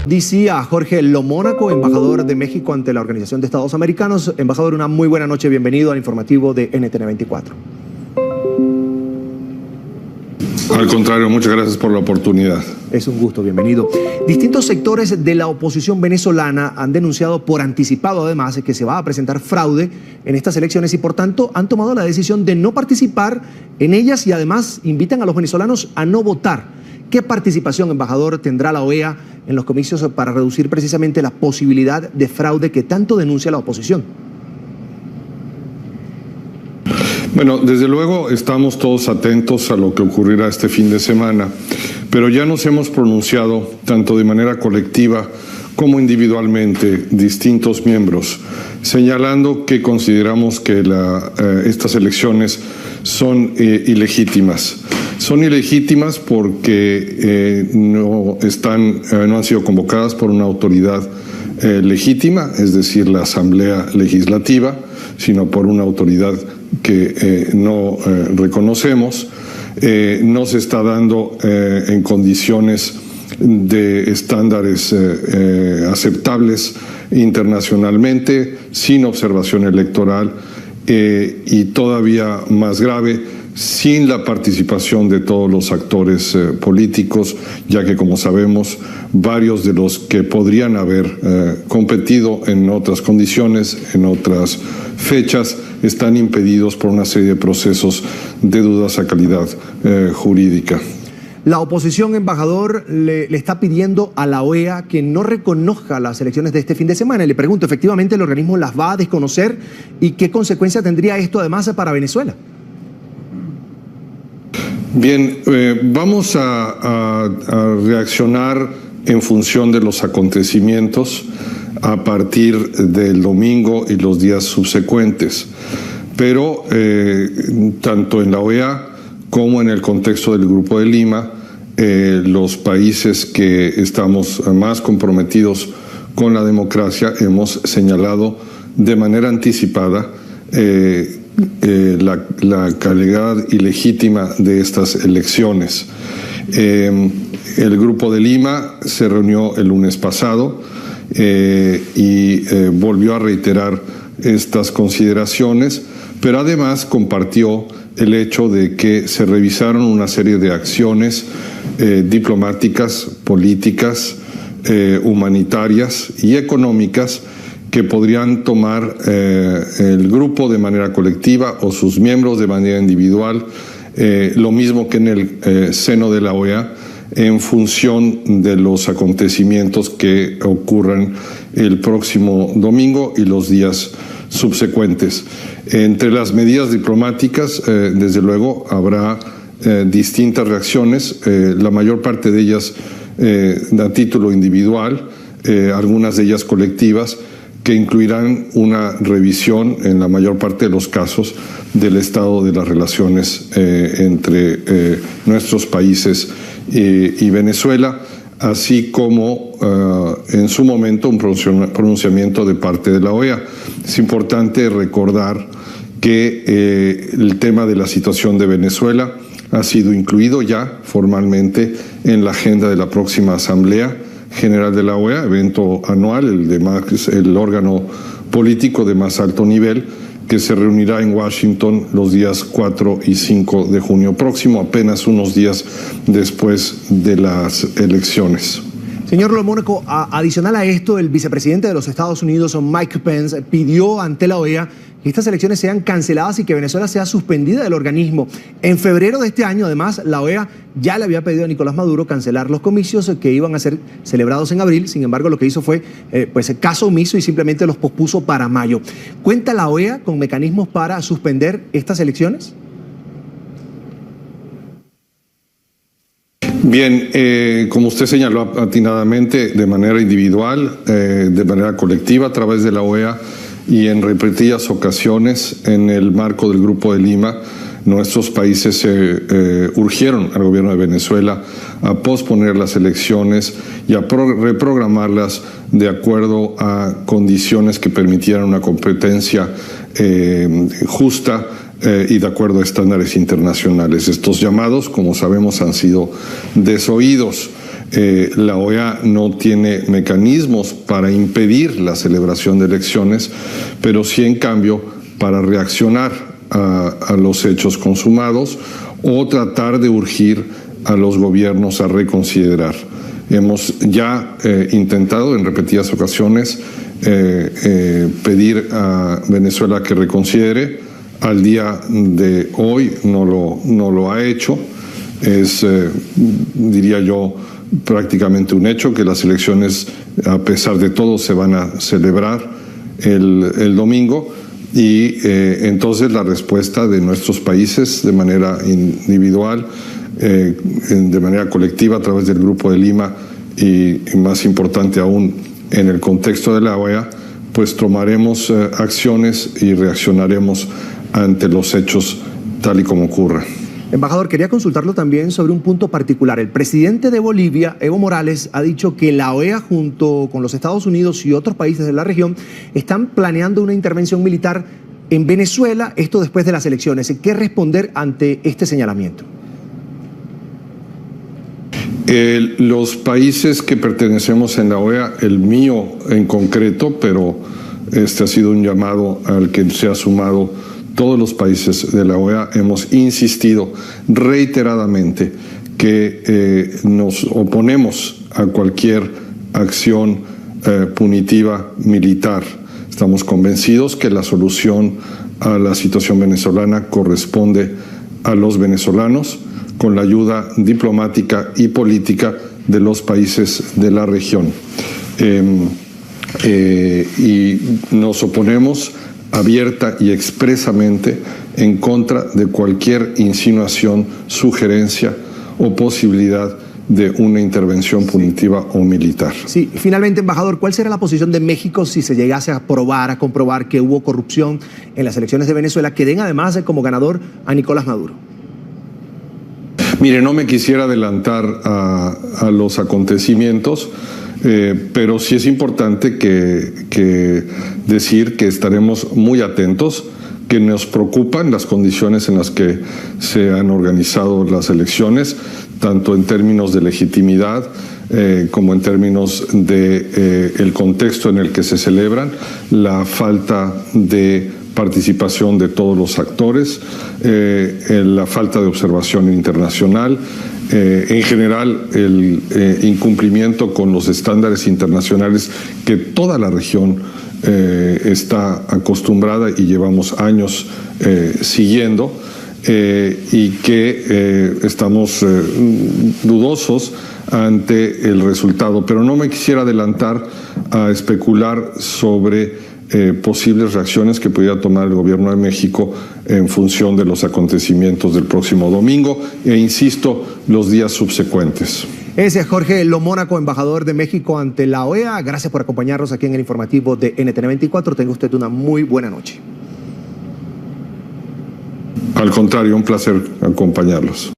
DC a Jorge Lomónaco, embajador de México ante la Organización de Estados Americanos. Embajador, una muy buena noche, bienvenido al informativo de NTN 24. Al contrario, muchas gracias por la oportunidad. Es un gusto, bienvenido. Distintos sectores de la oposición venezolana han denunciado por anticipado, además, que se va a presentar fraude en estas elecciones y, por tanto, han tomado la decisión de no participar en ellas y, además, invitan a los venezolanos a no votar. ¿Qué participación, embajador, tendrá la OEA en los comicios para reducir precisamente la posibilidad de fraude que tanto denuncia la oposición? Bueno, desde luego estamos todos atentos a lo que ocurrirá este fin de semana, pero ya nos hemos pronunciado tanto de manera colectiva como individualmente distintos miembros, señalando que consideramos que estas elecciones son ilegítimas. Son ilegítimas porque no han sido convocadas por una autoridad legítima, es decir, la Asamblea Legislativa, sino por una autoridad que no reconocemos. No se está dando en condiciones de estándares aceptables internacionalmente, sin observación electoral y todavía más grave, sin la participación de todos los actores políticos, ya que, como sabemos, varios de los que podrían haber competido en otras condiciones, en otras fechas, están impedidos por una serie de procesos de dudosa calidad jurídica. La oposición, embajador, le está pidiendo a la OEA que no reconozca las elecciones de este fin de semana. Y le pregunto, ¿efectivamente el organismo las va a desconocer? ¿Y qué consecuencia tendría esto además para Venezuela? Bien, vamos a reaccionar en función de los acontecimientos a partir del domingo y los días subsecuentes. Pero tanto en la OEA como en el contexto del Grupo de Lima, los países que estamos más comprometidos con la democracia hemos señalado de manera anticipada la calidad ilegítima de estas elecciones. El Grupo de Lima se reunió el lunes pasado y volvió a reiterar estas consideraciones, pero además compartió el hecho de que se revisaron una serie de acciones diplomáticas, políticas, humanitarias y económicas que podrían tomar el grupo de manera colectiva o sus miembros de manera individual, lo mismo que en el seno de la OEA, en función de los acontecimientos que ocurran el próximo domingo y los días subsecuentes. Entre las medidas diplomáticas, desde luego, habrá distintas reacciones, la mayor parte de ellas a título individual, algunas de ellas colectivas, que incluirán una revisión en la mayor parte de los casos del estado de las relaciones entre nuestros países y Venezuela, así como en su momento un pronunciamiento de parte de la OEA. Es importante recordar que el tema de la situación de Venezuela ha sido incluido ya formalmente en la agenda de la próxima Asamblea General de la OEA, evento anual, el órgano político de más alto nivel, que se reunirá en Washington los días 4 y 5 de junio próximo, apenas unos días después de las elecciones. Señor Lomónaco, adicional a esto, el vicepresidente de los Estados Unidos, Mike Pence, pidió ante la OEA que estas elecciones sean canceladas y que Venezuela sea suspendida del organismo. En febrero de este año, además, la OEA ya le había pedido a Nicolás Maduro cancelar los comicios que iban a ser celebrados en abril. Sin embargo, lo que hizo fue caso omiso y simplemente los pospuso para mayo. ¿Cuenta la OEA con mecanismos para suspender estas elecciones? Bien, como usted señaló atinadamente, de manera individual, de manera colectiva, a través de la OEA y en repetidas ocasiones en el marco del Grupo de Lima, nuestros países urgieron al gobierno de Venezuela a posponer las elecciones y a reprogramarlas de acuerdo a condiciones que permitieran una competencia justa y de acuerdo a estándares internacionales. Estos llamados, como sabemos, han sido desoídos. La OEA no tiene mecanismos para impedir la celebración de elecciones, pero sí, en cambio, para reaccionar a los hechos consumados o tratar de urgir a los gobiernos a reconsiderar. Hemos ya intentado en repetidas ocasiones pedir a Venezuela que reconsidere. Al día de hoy no lo ha hecho. Es, diría yo, prácticamente un hecho que las elecciones, a pesar de todo, se van a celebrar el domingo, y entonces la respuesta de nuestros países de manera individual, de manera colectiva a través del Grupo de Lima y más importante aún en el contexto de la OEA, pues tomaremos acciones y reaccionaremos ante los hechos tal y como ocurren. Embajador, quería consultarlo también sobre un punto particular. El presidente de Bolivia, Evo Morales, ha dicho que la OEA junto con los Estados Unidos y otros países de la región están planeando una intervención militar en Venezuela, esto después de las elecciones. ¿Qué responder ante este señalamiento? Los países que pertenecemos en la OEA, el mío en concreto, pero este ha sido un llamado al que se ha sumado todos los países de la OEA, hemos insistido reiteradamente que nos oponemos a cualquier acción punitiva militar. Estamos convencidos que la solución a la situación venezolana corresponde a los venezolanos, con la ayuda diplomática y política de los países de la región. Y nos oponemos abierta y expresamente en contra de cualquier insinuación, sugerencia o posibilidad de una intervención punitiva o militar. Sí, finalmente, embajador, ¿cuál será la posición de México si se llegase a comprobar que hubo corrupción en las elecciones de Venezuela, que den además como ganador a Nicolás Maduro? Mire, no me quisiera adelantar a los acontecimientos, pero sí es importante que decir que estaremos muy atentos, que nos preocupan las condiciones en las que se han organizado las elecciones, tanto en términos de legitimidad como en términos de el contexto en el que se celebran, la falta de participación de todos los actores, la falta de observación internacional, en general el incumplimiento con los estándares internacionales que toda la región está acostumbrada y llevamos años siguiendo, y que estamos dudosos ante el resultado. Pero no me quisiera adelantar a especular sobre posibles reacciones que pudiera tomar el gobierno de México en función de los acontecimientos del próximo domingo e, insisto, los días subsecuentes. Ese es Jorge Lomónaco, embajador de México ante la OEA. Gracias por acompañarnos aquí en el informativo de NTN 24. Tenga usted una muy buena noche. Al contrario, un placer acompañarlos.